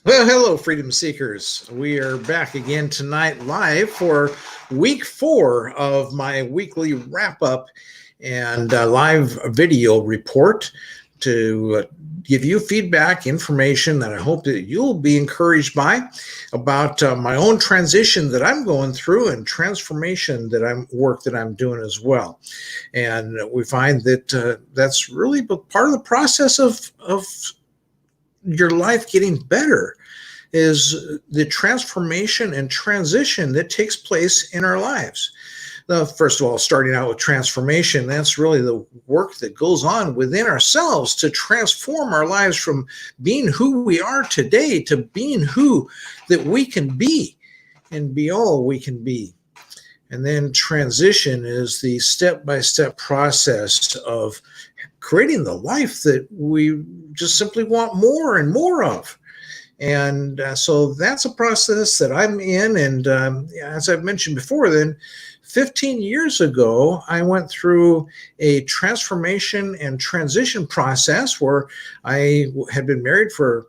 Well, hello, freedom seekers. We are back again tonight live for week 4 of my weekly wrap up and live video report to give you feedback, information that I hope that you'll be encouraged by about my own transition that I'm going through and transformation that I'm doing as well. And we find that that's really part of the process of your life getting better is the transformation and transition that takes place in our lives. Now, first of all, starting out with transformation, that's really the work that goes on within ourselves to transform our lives from being who we are today to being who that we can be and be all we can be. And then transition is the step-by-step process of creating the life that we just simply want more and more of. And so that's a process that I'm in. And as I've mentioned before, then 15 years ago, I went through a transformation and transition process where I had been married for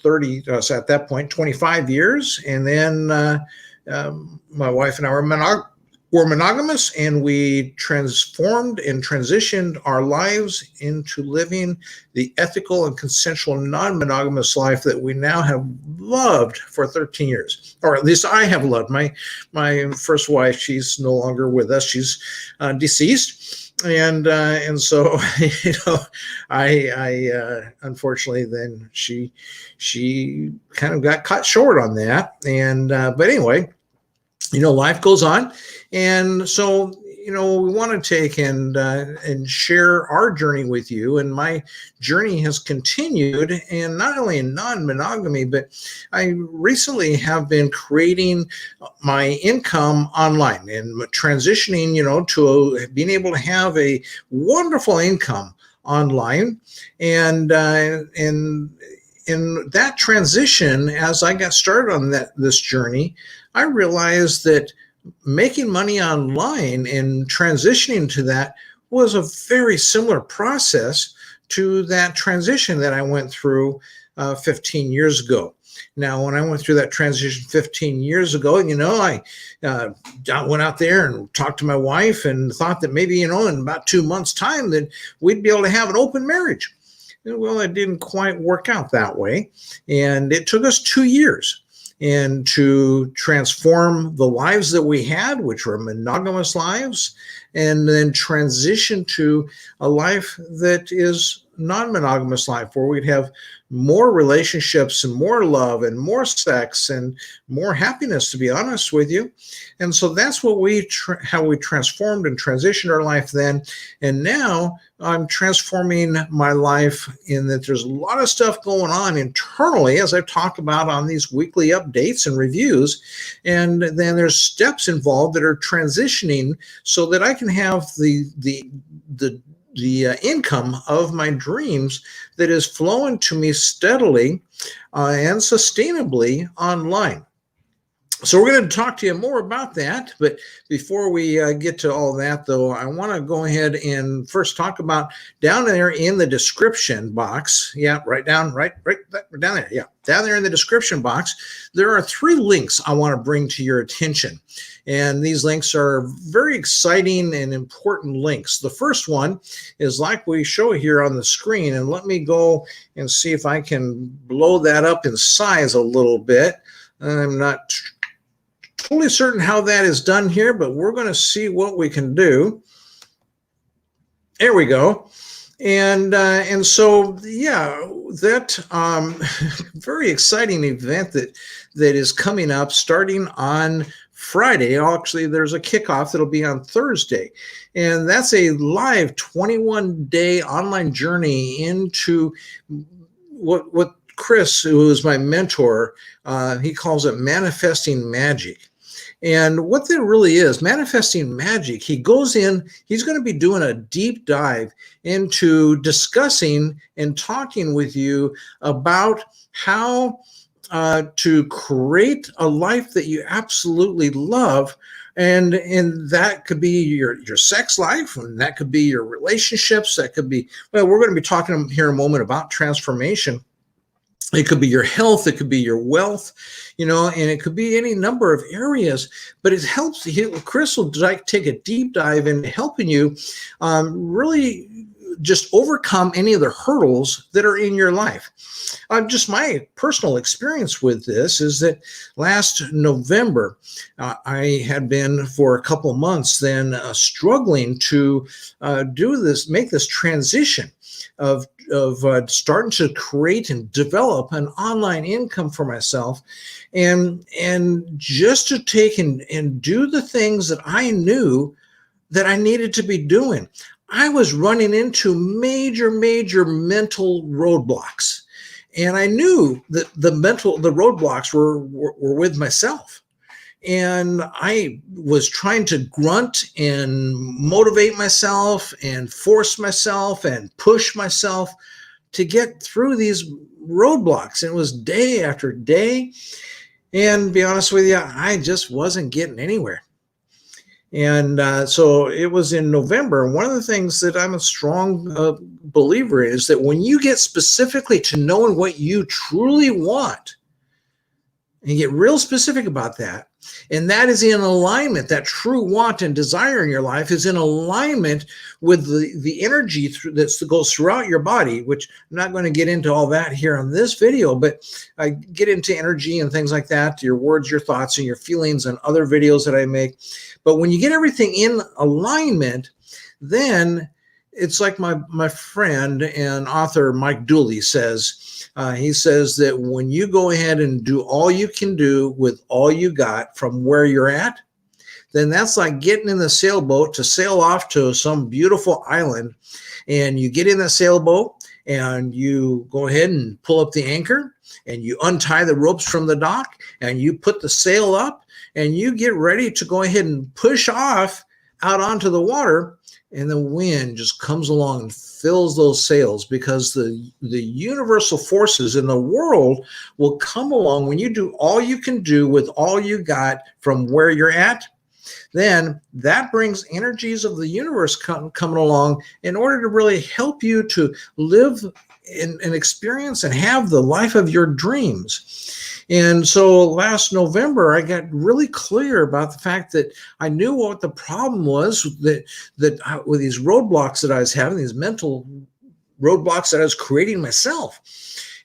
30, so at that point, 25 years. And then my wife and I were monogamous, and we transformed and transitioned our lives into living the ethical and consensual non-monogamous life that we now have loved for 13 years, or at least I have loved. My first wife, she's no longer with us; she's deceased, and so I unfortunately then she kind of got cut short on that, and but anyway. Life goes on. And so, we want to take and share our journey with you. And my journey has continued, and not only in non-monogamy, but I recently have been creating my income online and transitioning, to being able to have a wonderful income online. And in that transition, as I got started on this journey, I realized that making money online and transitioning to that was a very similar process to that transition that I went through 15 years ago. Now, when I went through that transition 15 years ago, I went out there and talked to my wife and thought that maybe, in about 2 months' time, that we'd be able to have an open marriage. Well, it didn't quite work out that way. And it took us 2 years and to transform the lives that we had, which were monogamous lives, and then transition to a life that is non-monogamous life, where we'd have more relationships and more love and more sex and more happiness, to be honest with you. And so that's what how we transformed and transitioned our life then. And now I'm transforming my life in that there's a lot of stuff going on internally, as I've talked about on these weekly updates and reviews. And then there's steps involved that are transitioning so that I can have the income of my dreams that is flowing to me steadily and sustainably online. So we're going to talk to you more about that. But before we get to all that, though, I want to go ahead and first talk about down there in the description box. Yeah, right down there. Yeah, down there in the description box, there are 3 links I want to bring to your attention. And these links are very exciting and important links. The first one is like we show here on the screen. And let me go and see if I can blow that up in size a little bit. I'm not totally certain how that is done here, but we're going to see what we can do. There we go. And so, yeah, that very exciting event that is coming up starting on Friday. Actually, there's a kickoff that'll be on Thursday. And that's a live 21-day online journey into what Chris, who is my mentor, he calls it manifesting magic. And what that really is, manifesting magic, he goes in, he's going to be doing a deep dive into discussing and talking with you about how to create a life that you absolutely love. And that could be your sex life, and that could be your relationships. That could be, well, we're going to be talking here in a moment about transformation. It could be your health, it could be your wealth, and it could be any number of areas. But it helps. Chris will take a deep dive into helping you really just overcome any of the hurdles that are in your life. Just my personal experience with this is that last November, I had been for a couple of months then struggling to make this transition of starting to create and develop an online income for myself, and just to take and do the things that I knew that I needed to be doing. I was running into major mental roadblocks, and I knew that the roadblocks were with myself. And I was trying to grunt and motivate myself and force myself and push myself to get through these roadblocks. And it was day after day. And to be honest with you, I just wasn't getting anywhere. And so it was in November. And one of the things that I'm a strong believer in is that when you get specifically to knowing what you truly want, and you get real specific about that, and that is in alignment, that true want and desire in your life is in alignment with the energy that goes throughout your body, which I'm not going to get into all that here on this video, but I get into energy and things like that, your words, your thoughts, and your feelings, and other videos that I make. But when you get everything in alignment, then it's like my friend and author Mike Dooley says. He says that when you go ahead and do all you can do with all you got from where you're at, then that's like getting in the sailboat to sail off to some beautiful island. And you get in the sailboat and you go ahead and pull up the anchor and you untie the ropes from the dock and you put the sail up and you get ready to go ahead and push off out onto the water. And the wind just comes along and fills those sails, because the universal forces in the world will come along when you do all you can do with all you got from where you're at. Then that brings energies of the universe coming along in order to really help you to live and experience and have the life of your dreams. And so last November, I got really clear about the fact that I knew what the problem was, that with these roadblocks that I was having, these mental roadblocks that I was creating myself.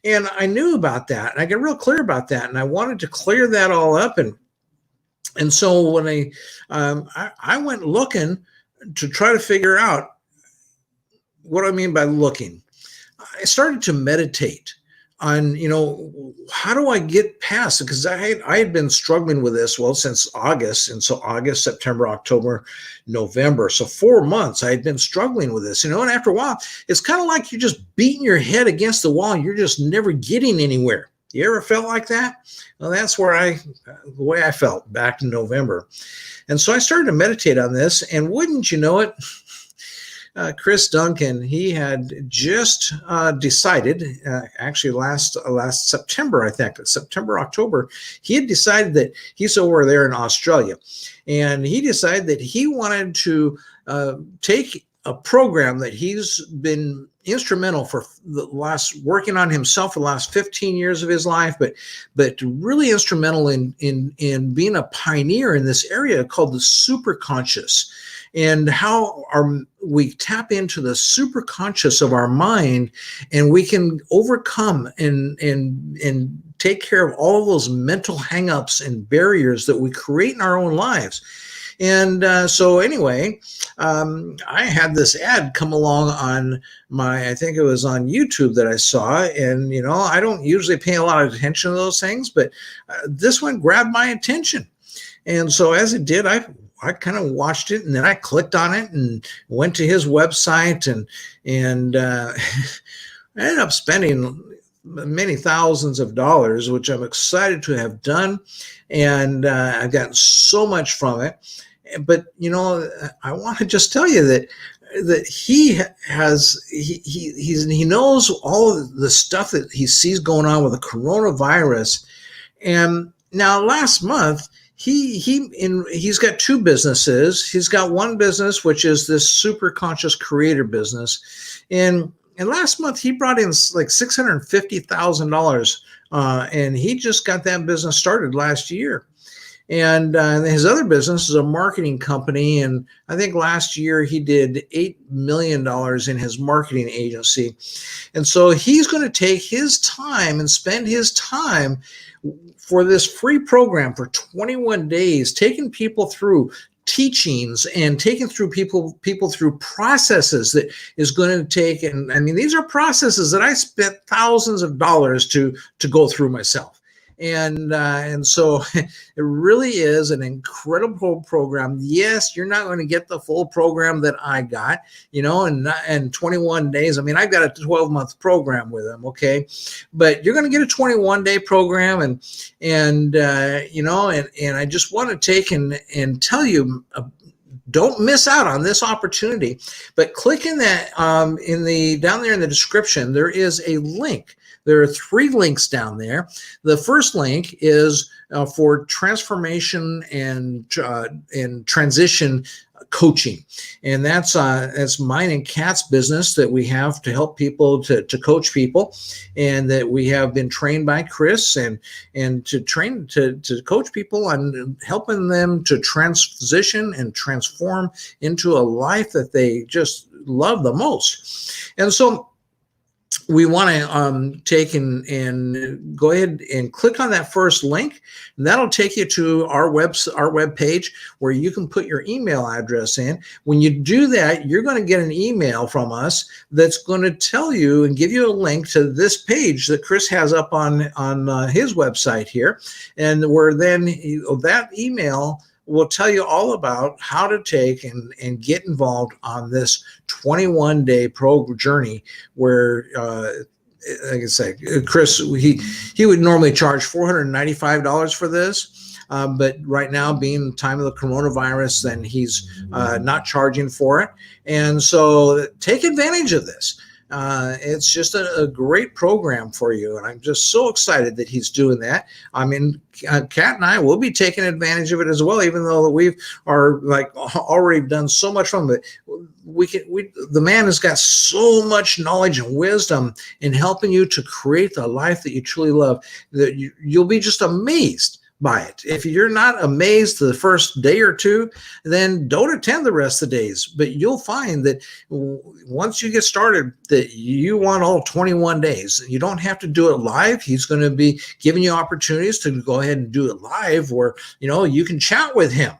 And I knew about that, and I got real clear about that, and I wanted to clear that all up. And so when I went looking to try to figure out what I mean by looking, I started to meditate on, how do I get past it? Because I had been struggling with this, since August. And so August, September, October, November. So 4 months I had been struggling with this, and after a while, it's kind of like you're just beating your head against the wall and you're just never getting anywhere. You ever felt like that? Well, that's the way I felt back in November. And so I started to meditate on this, and wouldn't you know it, Chris Duncan, he had just decided, actually last September, I think, September, October, he had decided that he's over there in Australia, and he decided that he wanted to take a program that he's been instrumental for working on himself for the last 15 years of his life, but really instrumental in being a pioneer in this area called the superconscious, and how we tap into the superconscious of our mind, and we can overcome and take care of all of those mental hangups and barriers that we create in our own lives. And so anyway, I had this ad come along on I think it was on YouTube that I saw. And, I don't usually pay a lot of attention to those things, but this one grabbed my attention. And so as it did, I kind of watched it, and then I clicked on it and went to his website, and I ended up spending many thousands of dollars, which I'm excited to have done. And I've gotten so much from it. But, I want to just tell you that he knows all of the stuff that he sees going on with the coronavirus. And now last month, he's got two businesses. He's got one business, which is this super conscious creator business. And and last month he brought in like $650,000, and he just got that business started last year. And his other business is a marketing company. And I think last year he did $8 million in his marketing agency. And so he's going to take his time and spend his time for this free program for 21 days, taking people through teachings and taking through people through processes that is going to take. And I mean, these are processes that I spent thousands of dollars to go through myself. And so it really is an incredible program. Yes, you're not going to get the full program that I got, in 21 days. I mean, I've got a 12-month program with them, okay, but you're going to get a 21-day program, and I just want to take and tell you. Don't miss out on this opportunity. But click in that down there in the description. There is a link. There are 3 links down there. The first link is for transformation and transition coaching, and that's mine and Kat's business that we have to help people to coach people, and that we have been trained by Chris and to train to coach people on helping them to transition and transform into a life that they just love the most. And so we want to take and go ahead and click on that first link, and that'll take you to our web page where you can put your email address in. When you do that, you're going to get an email from us that's going to tell you and give you a link to this page that Chris has up on his website here, and where then that email will tell you all about how to take and get involved on this 21-day journey where, like I say, Chris, he would normally charge $495 for this. But right now, being the time of the coronavirus, then he's not charging for it. And so take advantage of this. It's just a great program for you, and I'm just so excited that he's doing that. I mean, Kat and I will be taking advantage of it as well, even though we are like already done so much from it. The man has got so much knowledge and wisdom in helping you to create the life that you truly love that you'll be just amazed by it. If you're not amazed the first day or two, then don't attend the rest of the days. But you'll find that once you get started, that you want all 21 days. You don't have to do it live. He's going to be giving you opportunities to go ahead and do it live, where you can chat with him.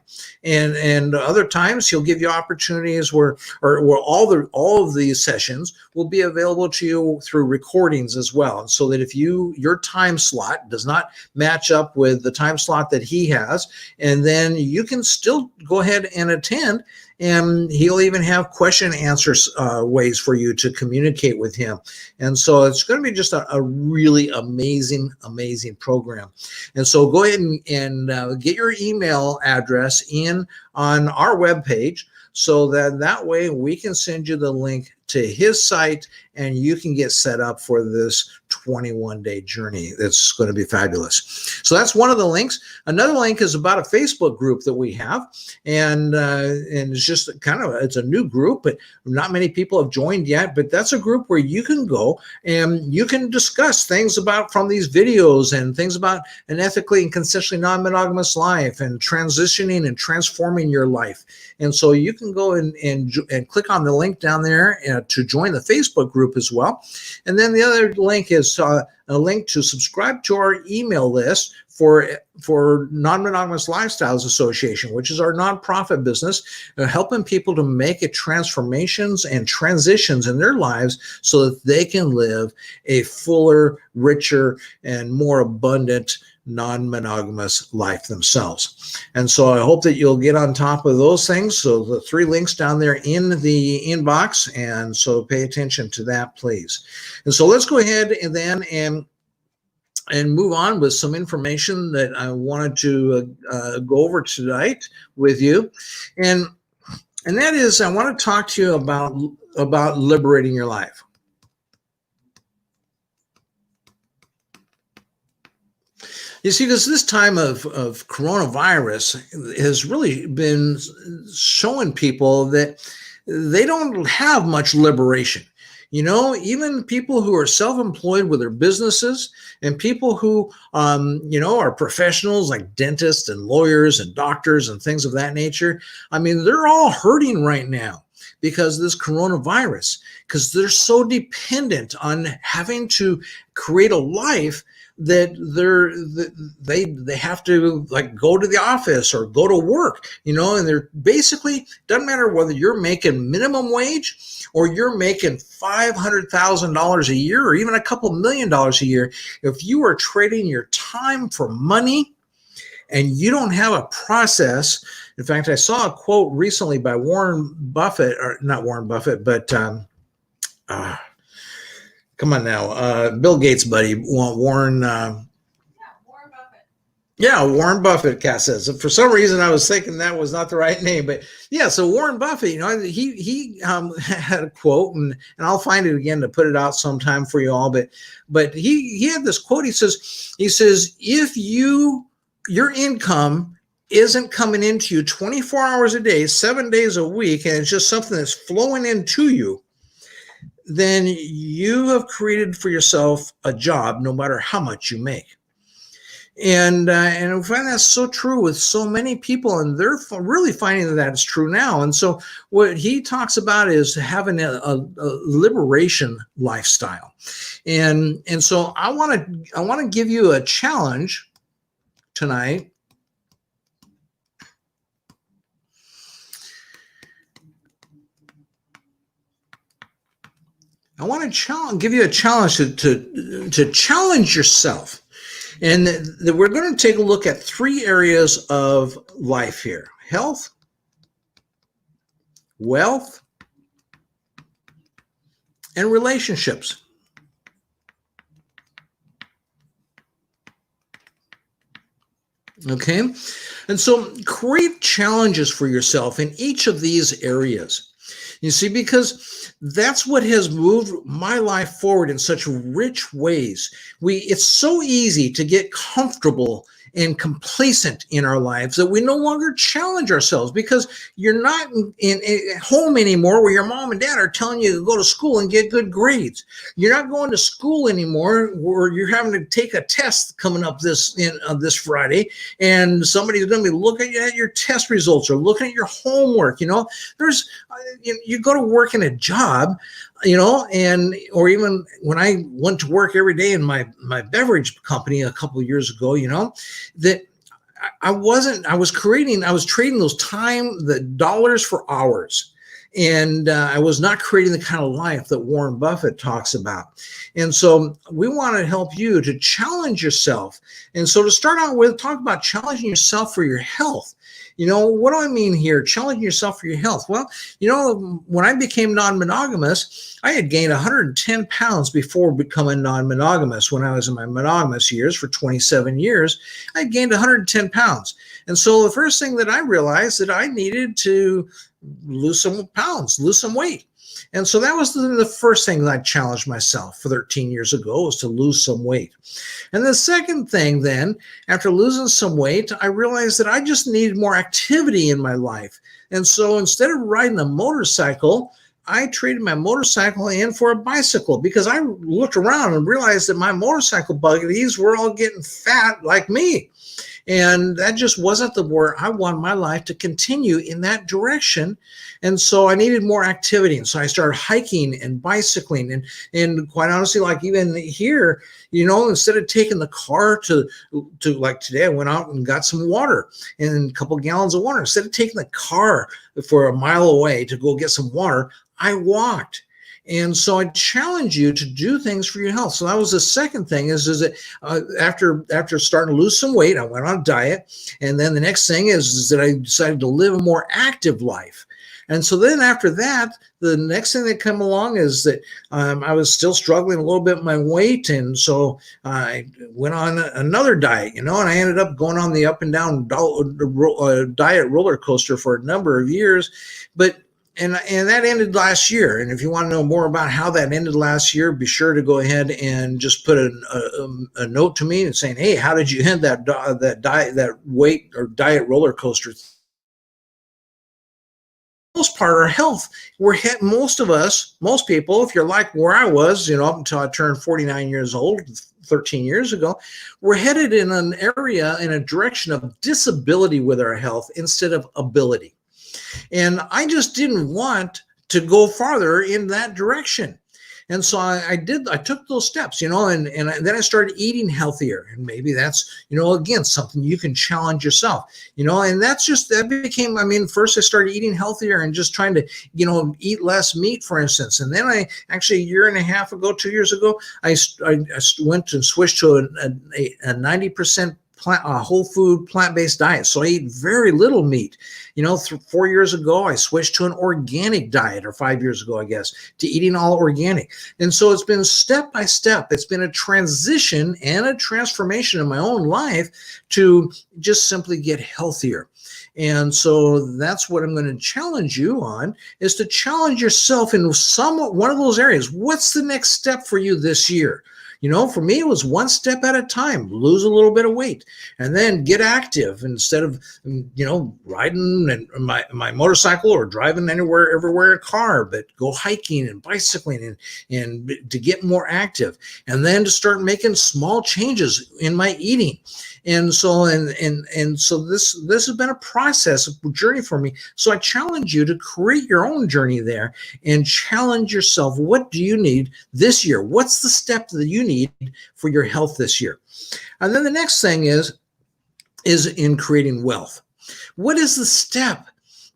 And other times he'll give you opportunities where all of these sessions will be available to you through recordings as well. And so that if your time slot does not match up with the time slot that he has, and then you can still go ahead and attend, and he'll even have question and answer ways for you to communicate with him. And so it's going to be just a really amazing program. And so go ahead and get your email address in on our webpage, so that way we can send you the link to his site, and you can get set up for this 21-day journey. That's going to be fabulous. So that's one of the links. Another link is about a Facebook group that we have, and it's just it's a new group, but not many people have joined yet. But that's a group where you can go and you can discuss things from these videos, and things about an ethically and consensually non-monogamous life, and transitioning and transforming your life. And so you can go and click on the link down there to join the Facebook group as well. And then the other link is a link to subscribe to our email list for Non-Monogamous Lifestyles Association, which is our nonprofit business, helping people to make transformations and transitions in their lives so that they can live a fuller, richer, and more abundant non-monogamous life themselves. And so I hope that you'll get on top of those things. So the 3 links down there in the inbox, and so pay attention to that, please. And so let's go ahead and move on with some information that I wanted to go over tonight with you. And that is, I want to talk to you about liberating your life. You see, because this time of coronavirus has really been showing people that they don't have much liberation. Even people who are self-employed with their businesses and people who, are professionals like dentists and lawyers and doctors and things of that nature. I mean, they're all hurting right now because of this coronavirus, because they're so dependent on having to create a life that they have to like go to the office or go to work, and they're basically, doesn't matter whether you're making minimum wage or you're making $500,000 a year or even a couple $1,000,000 a year. If you are trading your time for money and you don't have a process. In fact, I saw a quote recently by Warren Buffett, or not Warren Buffett, but come on now, Bill Gates' buddy, Warren. Warren Buffett. Yeah, Warren Buffett, Cass says. For some reason, I was thinking that was not the right name, but yeah. So Warren Buffett, he had a quote, and I'll find it again to put it out sometime for you all. But he had this quote. He says, if your income isn't coming into you 24 hours a day, 7 days a week, and it's just something that's flowing into you, then you have created for yourself a job, no matter how much you make. And I find that's so true with so many people, and they're really finding that it's true now. And so what he talks about is having a liberation lifestyle. And so I want to give you a challenge tonight. I want to give you a challenge to challenge yourself. And we're going to take a look at 3 areas of life here: health, wealth, and relationships. Okay? And so create challenges for yourself in each of these areas. You see, because that's what has moved my life forward in such rich ways. It's so easy to get comfortable and complacent in our lives that we no longer challenge ourselves, because you're not at home anymore where your mom and dad are telling you to go to school and get good grades. You're not going to school anymore where you're having to take a test coming up this Friday, and somebody's going to be looking at your test results or looking at your homework. You go to work in a job, or even when I went to work every day in my beverage company a couple of years ago, that I was trading those the dollars for hours. And I was not creating the kind of life that Warren Buffett talks about. And so we want to help you to challenge yourself. And so to start out with, talk about challenging yourself for your health. What do I mean here? Challenging yourself for your health. Well, when I became non-monogamous, I had gained 110 pounds before becoming non-monogamous. When I was in my monogamous years for 27 years, I gained 110 pounds. And so the first thing that I realized that I needed to lose some pounds, lose some weight. And so that was the first thing that I challenged myself for 13 years ago, was to lose some weight. And the second thing then, after losing some weight, I realized that I just needed more activity in my life. And so instead of riding a motorcycle, I traded my motorcycle in for a bicycle, because I looked around and realized that my motorcycle buddies were all getting fat like me. And that just wasn't where I wanted my life to continue in that direction. And so I needed more activity. And so I started hiking and bicycling. And quite honestly, like even here, instead of taking the car to like today, I went out and got some water and a couple of gallons of water. Instead of taking the car for a mile away to go get some water, I walked. And so I challenge you to do things for your health. So that was the second thing is that after starting to lose some weight, I went on a diet. And then the next thing is that I decided to live a more active life. And so then after that, the next thing that came along is that I was still struggling a little bit with my weight. And so I went on another diet, and I ended up going on the up and down diet roller coaster for a number of years. And that ended last year. And if you want to know more about how that ended last year, be sure to go ahead and just put a note to me and saying, hey, how did you end that weight or diet roller coaster most part, our health, most people, if you're like where I was, up until I turned 49 years old, 13 years ago, we're headed in an area, in a direction of disability with our health instead of ability. And I just didn't want to go farther in that direction. And so I took those steps, and then I started eating healthier. And maybe that's, again, something you can challenge yourself, and that became, first I started eating healthier and just trying to, eat less meat, for instance. And then I actually, a year and a half ago, 2 years ago, I went and switched to a 90% whole food plant-based diet. So I eat very little meat. 4 years ago, I switched to an organic diet, or 5 years ago, I guess, to eating all organic. And so it's been step by step. It's been a transition and a transformation in my own life to just simply get healthier. And so that's what I'm going to challenge you on, is to challenge yourself in one of those areas. What's the next step for you this year? For me, it was one step at a time. Lose a little bit of weight, and then get active instead of, riding my motorcycle or driving everywhere in a car, but go hiking and bicycling and to get more active, and then to start making small changes in my eating. And so this has been a process, a journey for me. So I challenge you to create your own journey there and challenge yourself. What do you need this year? What's the step that you need for your health this year? And then the next thing is in creating wealth. What is the step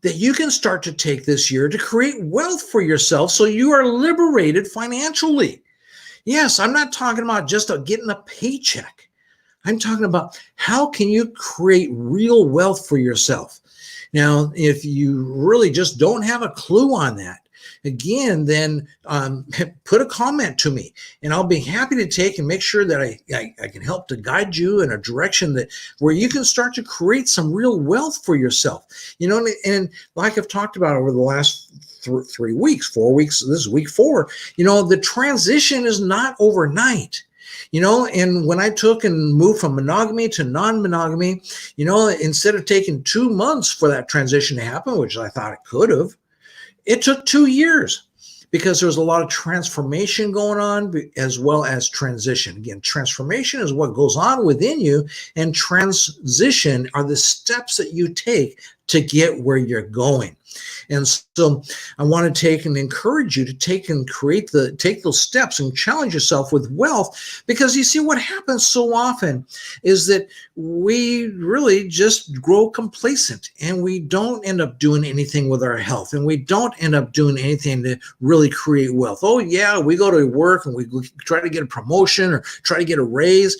that you can start to take this year to create wealth for yourself so you are liberated financially? Yes, I'm not talking about just getting a paycheck. I'm talking about how can you create real wealth for yourself. Now, if you really just don't have a clue on that, again, then put a comment to me, and I'll be happy to take and make sure that I can help to guide you in a direction where you can start to create some real wealth for yourself. And like I've talked about over the last 3 weeks, 4 weeks, this is week 4, the transition is not overnight. And when I took and moved from monogamy to non-monogamy, instead of taking 2 months for that transition to happen, which I thought it could have, it took 2 years, because there's a lot of transformation going on as well as transition. Again, transformation is what goes on within you, and transition are the steps that you take to get where you're going. And so I want to take and encourage you to take those steps and challenge yourself with wealth, because you see, what happens so often is that we really just grow complacent, and we don't end up doing anything with our health, and we don't end up doing anything to really create wealth. Oh yeah, we go to work and we try to get a promotion or try to get a raise,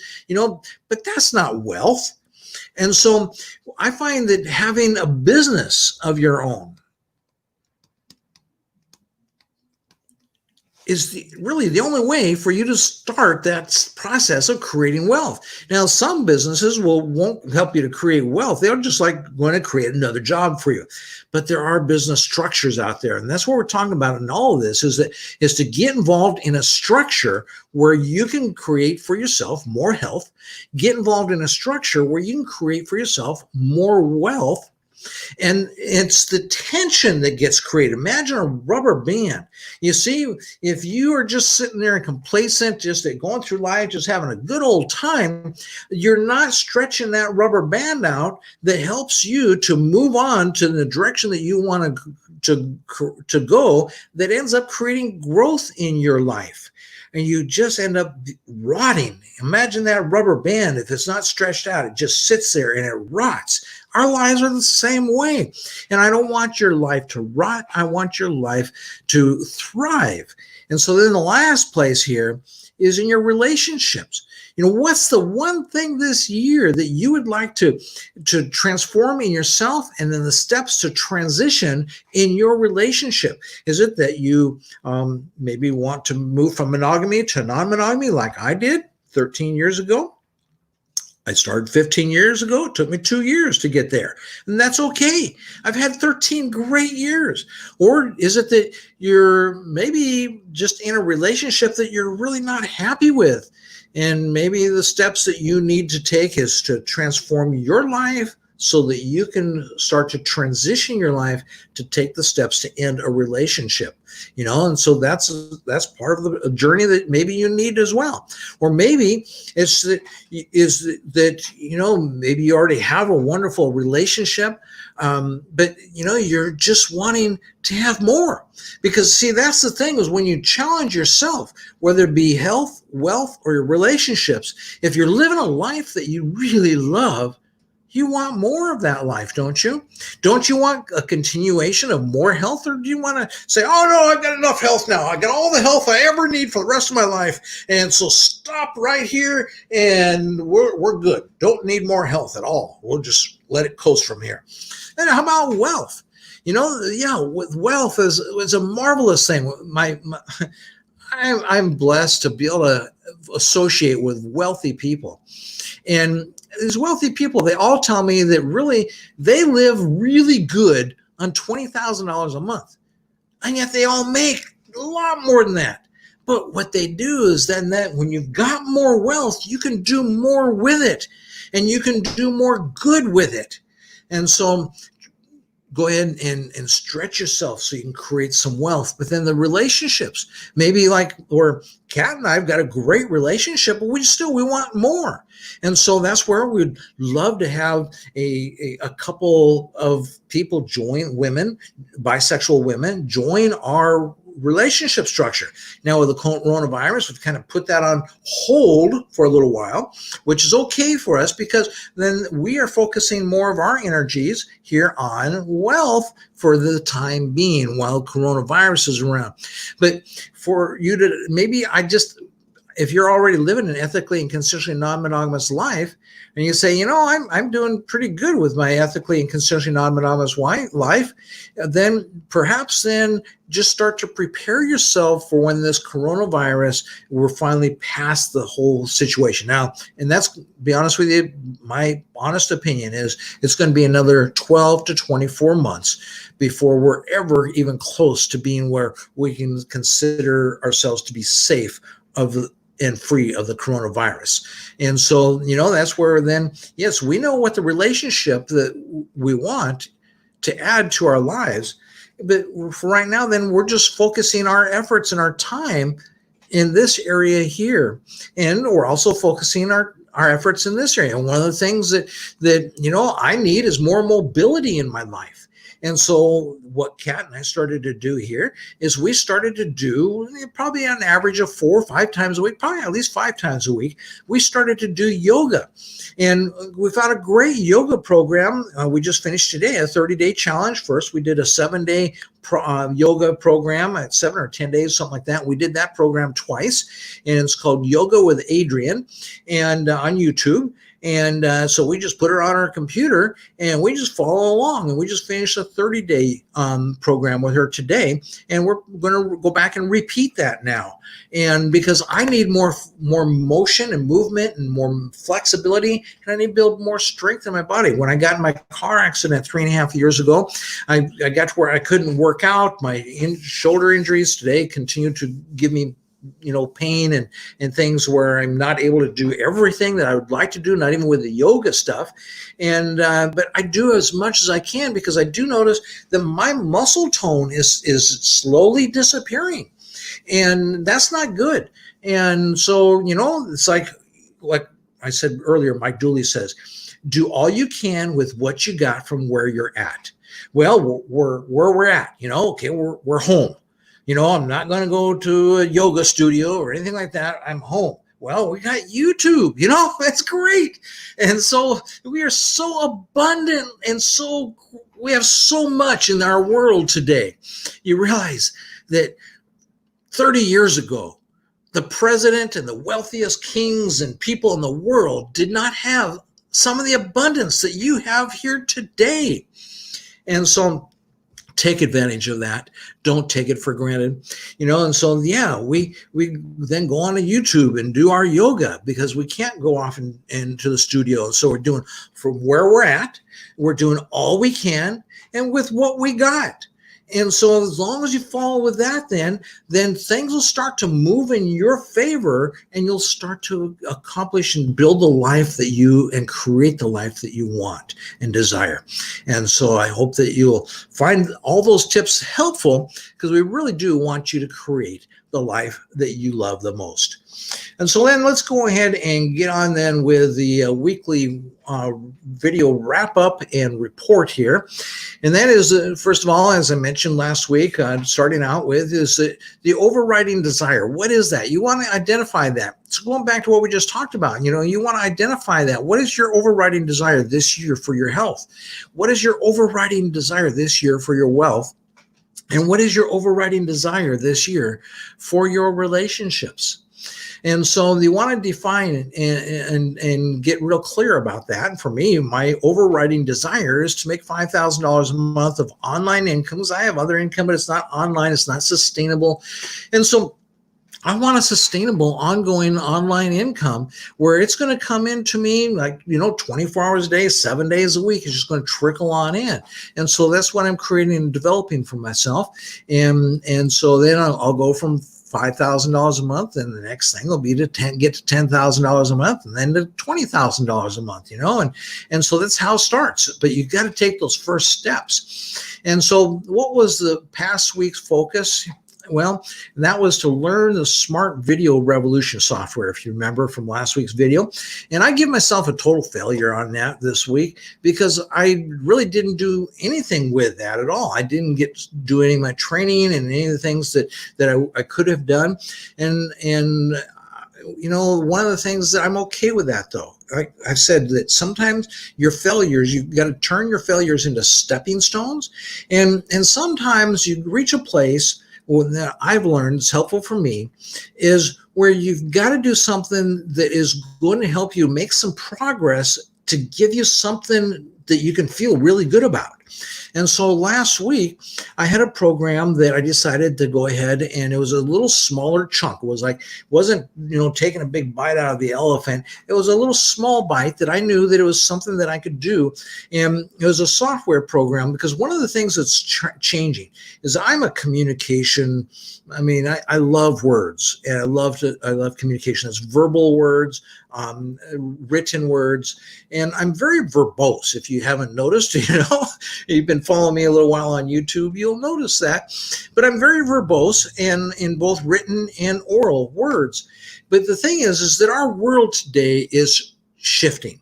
but that's not wealth. And so I find that having a business of your own is really the only way for you to start that process of creating wealth. Now, some businesses won't help you to create wealth. They're just going to create another job for you. But there are business structures out there. And that's what we're talking about in all of this, is to get involved in a structure where you can create for yourself more health, get involved in a structure where you can create for yourself more wealth. And it's the tension that gets created. Imagine a rubber band. You see, if you are just sitting there and complacent, just going through life, just having a good old time, you're not stretching that rubber band out that helps you to move on to the direction that you want to go, that ends up creating growth in your life. And you just end up rotting. Imagine that rubber band. If it's not stretched out, it just sits there and it rots. Our lives are the same way. And I don't want your life to rot. I want your life to thrive. And so then the last place here is in your relationships. What's the one thing this year that you would like to transform in yourself, and then the steps to transition in your relationship? Is it that you maybe want to move from monogamy to non-monogamy like I did 13 years ago? I started 15 years ago. It took me 2 years to get there. And that's okay. I've had 13 great years. Or is it that you're maybe just in a relationship that you're really not happy with? And maybe the steps that you need to take is to transform your life so that you can start to transition your life to take the steps to end a relationship. And so that's part of the journey that maybe you need as well. Or maybe it's that maybe you already have a wonderful relationship, but you're just wanting to have more. Because see, that's the thing, is when you challenge yourself, whether it be health, wealth, or your relationships, if you're living a life that you really love, you want more of that life, don't you? Don't you want a continuation of more health? Or do you want to say, oh no, I've got enough health now. I got all the health I ever need for the rest of my life. And so stop right here and we're good. Don't need more health at all. We'll just let it coast from here. And how about wealth? With wealth is a marvelous thing. I'm blessed to be able to associate with wealthy people. And these wealthy people, they all tell me that really they live really good on $20,000 a month. And yet they all make a lot more than that. But what they do is then that when you've got more wealth, you can do more with it and you can do more good with it. And so go ahead and stretch yourself so you can create some wealth. But then the relationships, maybe or Kat and I've got a great relationship, but we want more. And so that's where we'd love to have a couple of people women, bisexual women, join our relationship structure. Now with the coronavirus, we've kind of put that on hold for a little while, which is okay for us because then we are focusing more of our energies here on wealth for the time being while coronavirus is around. But for you to if you're already living an ethically and consensually non-monogamous life, and you say, I'm doing pretty good with my ethically and consensually non-monogamous life, then perhaps just start to prepare yourself for when this coronavirus, we're finally past the whole situation. Now, and that's, to be honest with you, my honest opinion is it's going to be another 12 to 24 months before we're ever even close to being where we can consider ourselves to be safe and free of the coronavirus. And so, that's where then, yes, we know what the relationship that we want to add to our lives. But for right now, then we're just focusing our efforts and our time in this area here. And we're also focusing our efforts in this area. And one of the things that I need is more mobility in my life. And so what Kat and I started to do here is we started to do probably on average of 4 or 5 times a week, probably at least 5 times a week. We started to do yoga. And we found a great yoga program. We just finished today a 30-day challenge. First, we did a 7-day yoga program at 7 or 10 days, something like that. We did that program twice, and it's called Yoga with Adrian, and on YouTube. And so we just put her on our computer and we just follow along, and we just finished a 30-day program with her today. And we're going to go back and repeat that now. And because I need more motion and movement and more flexibility, and I need to build more strength in my body. When I got in my car accident 3.5 years ago, I got to where I couldn't work out. My shoulder injuries today continue to give me pain and things where I'm not able to do everything that I would like to do, not even with the yoga stuff. And but I do as much as I can, because I do notice that my muscle tone is slowly disappearing, and that's not good. And so, it's like I said earlier, Mike Dooley says, do all you can with what you got from where you're at. Well, where we're at, okay, we're home. I'm not going to go to a yoga studio or anything like that. I'm home. Well, we got YouTube, that's great. And so we are so abundant, and so we have so much in our world today. You realize that 30 years ago, the president and the wealthiest kings and people in the world did not have some of the abundance that you have here today. And so take advantage of that. Don't take it for granted, and so, we then go on to YouTube and do our yoga, because we can't go off into the studio. So we're doing from where we're at, we're doing all we can and with what we got. And so as long as you follow with that, then things will start to move in your favor, and you'll start to accomplish and build the life that you and create the life that you want and desire. And so I hope that you'll find all those tips helpful, because we really do want you to create the life that you love the most. And so then let's go ahead and get on then with the weekly video wrap up and report here. And that is, first of all, as I mentioned last week, starting out with is the overriding desire. What is that? You want to identify that. So going back to what we just talked about, you want to identify that. What is your overriding desire this year for your health? What is your overriding desire this year for your wealth? And what is your overriding desire this year for your relationships? And so you want to define and get real clear about that. And for me, my overriding desire is to make $5,000 a month of online income, because I have other income, but it's not online, it's not sustainable. And so I want a sustainable, ongoing online income where it's going to come into me 24 hours a day, 7 days a week. It's just going to trickle on in. And so that's what I'm creating and developing for myself. And so then I'll go from $5,000 a month, and the next thing will be to get to $10,000 a month, and then to $20,000 a month, and so that's how it starts. But you got to take those first steps. And so what was the past week's focus? Well, that was to learn the Smart Video Revolution software, if you remember from last week's video. And I give myself a total failure on that this week, because I really didn't do anything with that at all. I didn't get to do any of my training and any of the things that I could have done. And one of the things that I'm okay with that, though. I've said that sometimes your failures, you've got to turn your failures into stepping stones. And sometimes you reach a place that I've learned is helpful for me, is where you've got to do something that is going to help you make some progress to give you something that you can feel really good about. And so last week I had a program that I decided to go ahead, and it was a little smaller chunk. It was wasn't taking a big bite out of the elephant. It was a little small bite that I knew that it was something that I could do. And it was a software program, because one of the things that's changing is I'm a communication. I love words, and I love communication. It's verbal words, written words, and I'm very verbose. If you haven't noticed, you've been following me a little while on YouTube, you'll notice that. But I'm very verbose and in both written and oral words. But the thing is that our world today is shifting.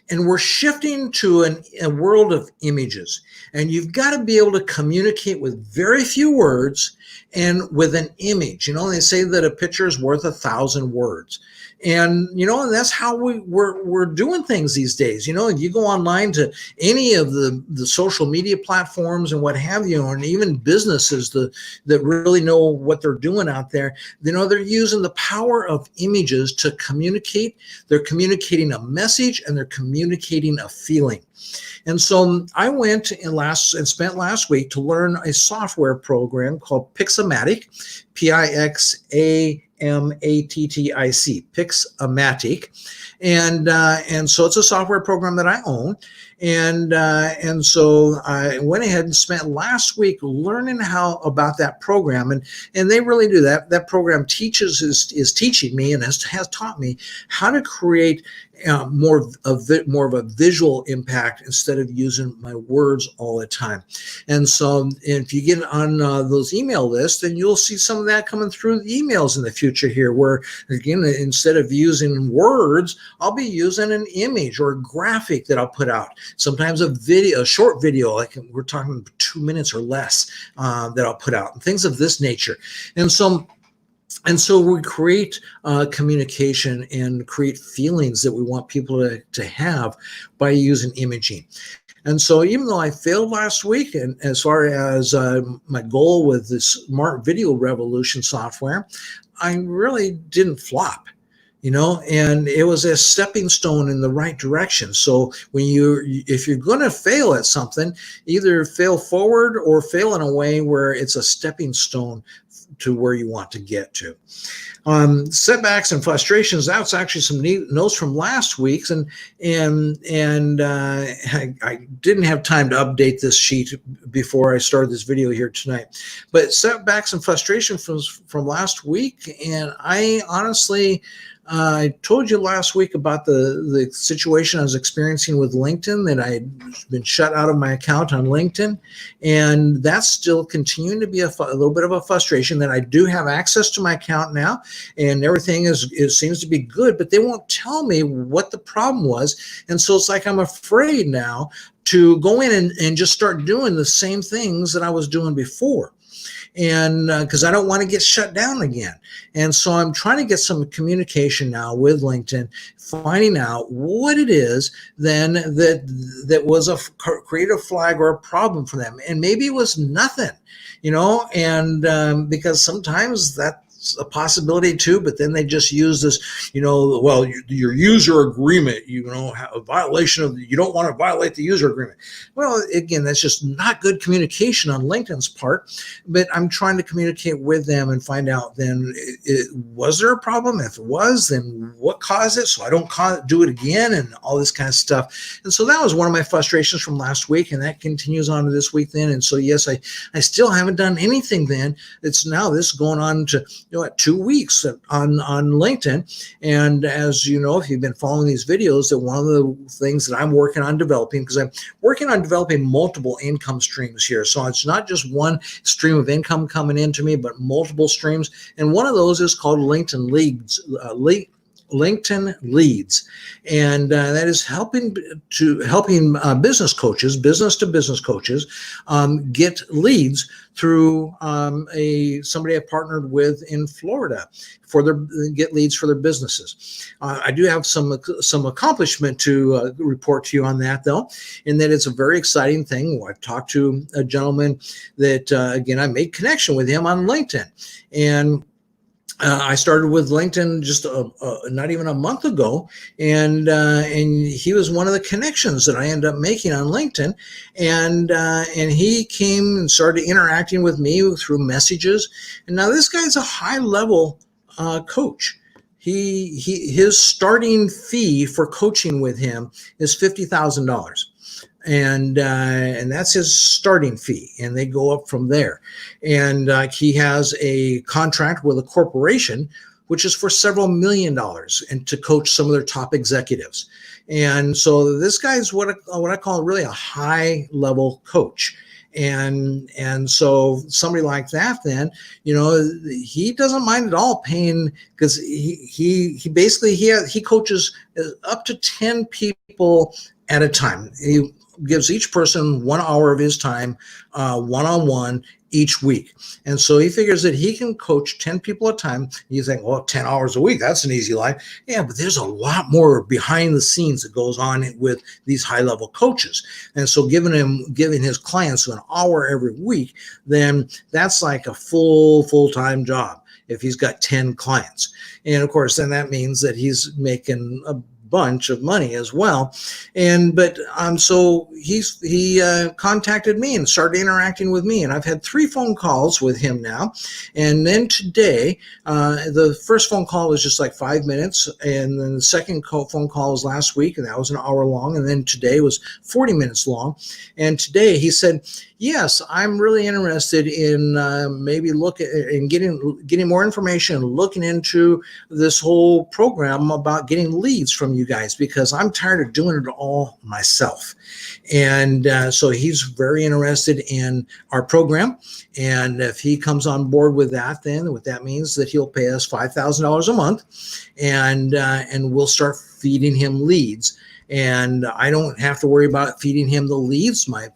And we're shifting to a world of images. And you've got to be able to communicate with very few words and with an image. They say that a picture is worth 1,000 words. And, and that's how we're doing things these days. You go online to any of the social media platforms and what have you, and even businesses that really know what they're doing out there, they're using the power of images to communicate. They're communicating a message, and they're communicating a feeling. And so I went and spent last week to learn a software program called Pixamatic, Pixamattic, Pixamatic, and so it's a software program that I own, and so I went ahead and spent last week learning about that program, and they really do that. That program is teaching me and has taught me how to create more of a visual impact instead of using my words all the time. And so if you get on those email lists, then you'll see some of that coming through the emails in the future here, where again, instead of using words, I'll be using an image or a graphic that I'll put out. Sometimes a short video, like we're talking 2 minutes or less, that I'll put out, and things of this nature. And so we create communication and create feelings that we want people to have by using imaging. And so even though I failed last week, and as far as my goal with the Smart Video Revolution software, I really didn't flop. And it was a stepping stone in the right direction. So if you're going to fail at something, either fail forward or fail in a way where it's a stepping stone to where you want to get to. Setbacks and frustrations. That's actually some neat notes from last week's, and I didn't have time to update this sheet before I started this video here tonight. But setbacks and frustration from last week, and I honestly. I told you last week about the situation I was experiencing with LinkedIn, that I had been shut out of my account on LinkedIn, and that's still continuing to be a little bit of a frustration. That I do have access to my account now, and everything seems to be good, but they won't tell me what the problem was, and so it's like I'm afraid now to go in and just start doing the same things that I was doing before. And because I don't want to get shut down again. And so I'm trying to get some communication now with LinkedIn, finding out what it is then that was a creative flag or a problem for them. And maybe it was nothing, and because sometimes that's a possibility too, but then they just use this, well, your user agreement, a violation of, you don't want to violate the user agreement. Well, again, that's just not good communication on LinkedIn's part, but I'm trying to communicate with them and find out then, was there a problem? If it was, then what caused it? So I don't do it again and all this kind of stuff. And so that was one of my frustrations from last week, and that continues on to this week then. And so, yes, I still haven't done anything then. It's now this going on to, 2 weeks on LinkedIn. And as you know, if you've been following these videos, that one of the things that I'm working on developing, because I'm working on developing multiple income streams here. So it's not just one stream of income coming into me, but multiple streams. And one of those is called LinkedIn Leads. LinkedIn Leads, and that is helping business to business coaches, get leads through somebody I partnered with in Florida get leads for their businesses. I do have some accomplishment to report to you on that, though, in that it's a very exciting thing. I've talked to a gentleman that again, I made connection with him on LinkedIn, and I started with LinkedIn just not even a month ago, and he was one of the connections that I ended up making on LinkedIn, and he came and started interacting with me through messages. And now this guy's a high-level coach. His starting fee for coaching with him is $50,000. And that's his starting fee, and they go up from there. And he has a contract with a corporation, which is for several $1 million, and to coach some of their top executives. And so this guy's what I call really a high level coach. And so somebody like that, then, he doesn't mind at all paying, because he basically coaches up to 10 people at a time. He gives each person 1 hour of his time, one-on-one each week. And so he figures that he can coach 10 people at a time. You think, well, 10 hours a week, that's an easy life. Yeah, but there's a lot more behind the scenes that goes on with these high-level coaches. And so giving his clients an hour every week, then that's like a full-time job if he's got 10 clients. And of course, then that means that he's making a bunch of money as well. So he contacted me and started interacting with me, and I've had 3 phone calls with him now. And then today, the first phone call was just like 5 minutes, and then the second phone call was last week, and that was an hour long, and then today was 40 minutes long. And today he said, yes, I'm really interested in maybe getting more information, looking into this whole program about getting leads from you guys, because I'm tired of doing it all myself. And so he's very interested in our program. And if he comes on board with that, then what that means that he'll pay us $5,000 a month, and we'll start feeding him leads. And I don't have to worry about feeding him the leads. My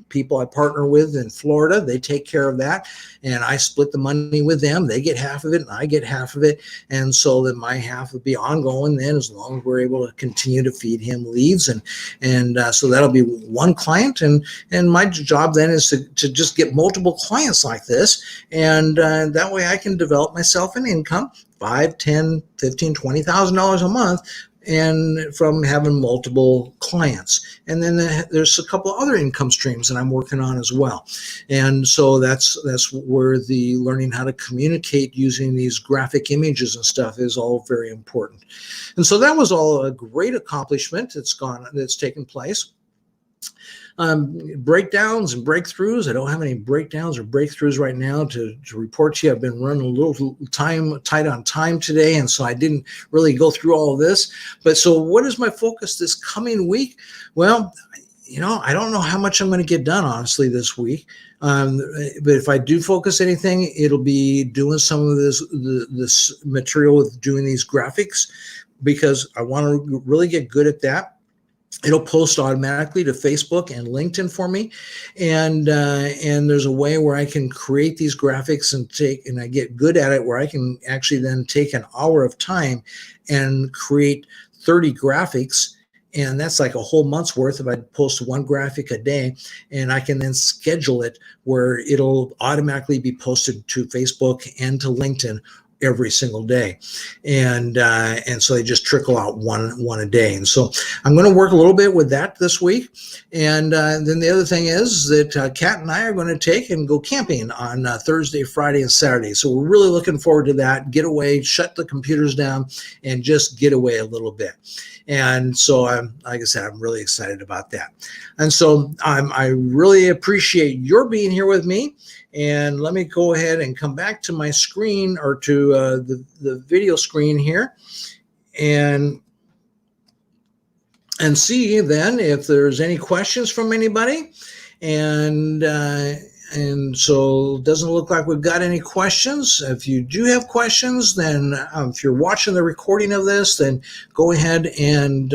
people I partner with in Florida, they take care of that, and I split the money with them. They get half of it and I get half of it, and so that my half will be ongoing then, as long as we're able to continue to feed him leads. And so that'll be one client, and my job then is to just get multiple clients like this, and that way I can develop myself an income, $5,000, $10,000, $15,000, $20,000 a month, and from having multiple clients. And then there's a couple other income streams that I'm working on as well. And so that's where the learning how to communicate using these graphic images and stuff is all very important. And so that was all a great accomplishment that's taken place. Breakdowns and breakthroughs. I don't have any breakdowns or breakthroughs right now to report to you. I've been running a little tight on time today, and so I didn't really go through all of this. But so what is my focus this coming week? Well, I don't know how much I'm going to get done, honestly, this week. But if I do focus anything, it'll be doing some of this material with doing these graphics, because I want to really get good at that. It'll post automatically to Facebook and LinkedIn for me, and there's a way where I can create these graphics and I get good at it, where I can actually then take an hour of time and create 30 graphics, and that's like a whole month's worth if I post one graphic a day, and I can then schedule it where it'll automatically be posted to Facebook and to LinkedIn every single day, and so they just trickle out one a day. And so I'm going to work a little bit with that this week. And then the other thing is that Kat and I are going to take and go camping on Thursday, Friday, and Saturday. So we're really looking forward to that. Get away, shut the computers down, and just get away a little bit. And so like I said, I'm really excited about that. And so I really appreciate your being here with me. And let me go ahead and come back to my screen, or to the video screen here, and see then if there's any questions from anybody. And so it doesn't look like we've got any questions. If you do have questions, then if you're watching the recording of this, then go ahead and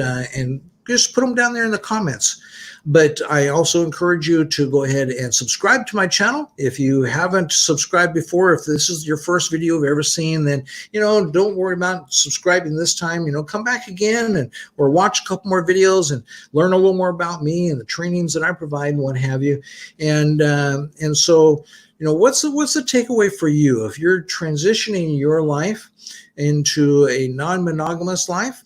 just put them down there in the comments. But I also encourage you to go ahead and subscribe to my channel. If you haven't subscribed before, if this is your first video you've ever seen, then, don't worry about subscribing this time. Come back again or watch a couple more videos and learn a little more about me and the trainings that I provide and what have you. And so, what's the takeaway for you? If you're transitioning your life into a non-monogamous life,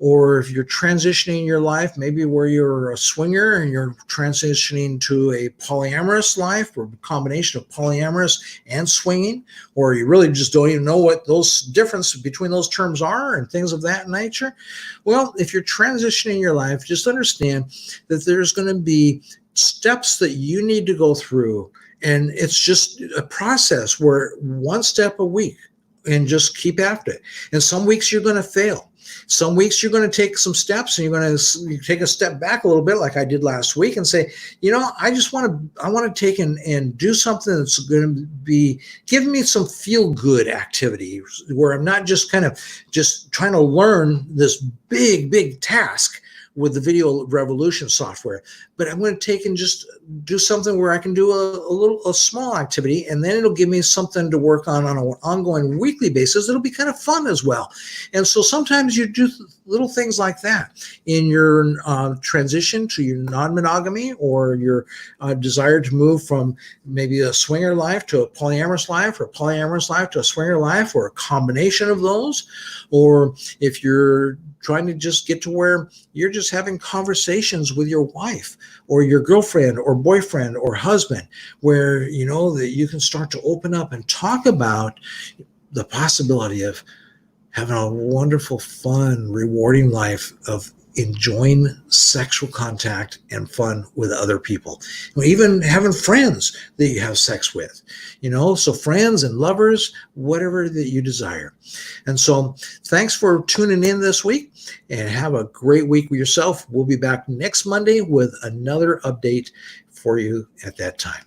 or if you're transitioning your life, maybe where you're a swinger and you're transitioning to a polyamorous life, or a combination of polyamorous and swinging, or you really just don't even know what those difference between those terms are and things of that nature. Well, if you're transitioning your life, just understand that there's going to be steps that you need to go through. And it's just a process where one step a week, and just keep after it. And some weeks you're going to fail. Some weeks you're going to take some steps, and you're going to take a step back a little bit, like I did last week, and say, I want to take and do something that's going to be giving me some feel good activity, where I'm not just kind of just trying to learn this big task with the Video Revolution software, but I'm going to take and just do something where I can do a small activity, and then it'll give me something to work on an ongoing weekly basis. It'll be kind of fun as well. And so sometimes you do little things like that in your transition to your non-monogamy, or your desire to move from maybe a swinger life to a polyamorous life, or a polyamorous life to a swinger life, or a combination of those. Or if you're trying to just get to where you're just having conversations with your wife or your girlfriend or boyfriend or husband, where that you can start to open up and talk about the possibility of having a wonderful, fun, rewarding life of enjoying sexual contact and fun with other people, even having friends that you have sex with, so friends and lovers, whatever that you desire. And so thanks for tuning in this week, and have a great week with yourself. We'll be back next Monday with another update for you at that time.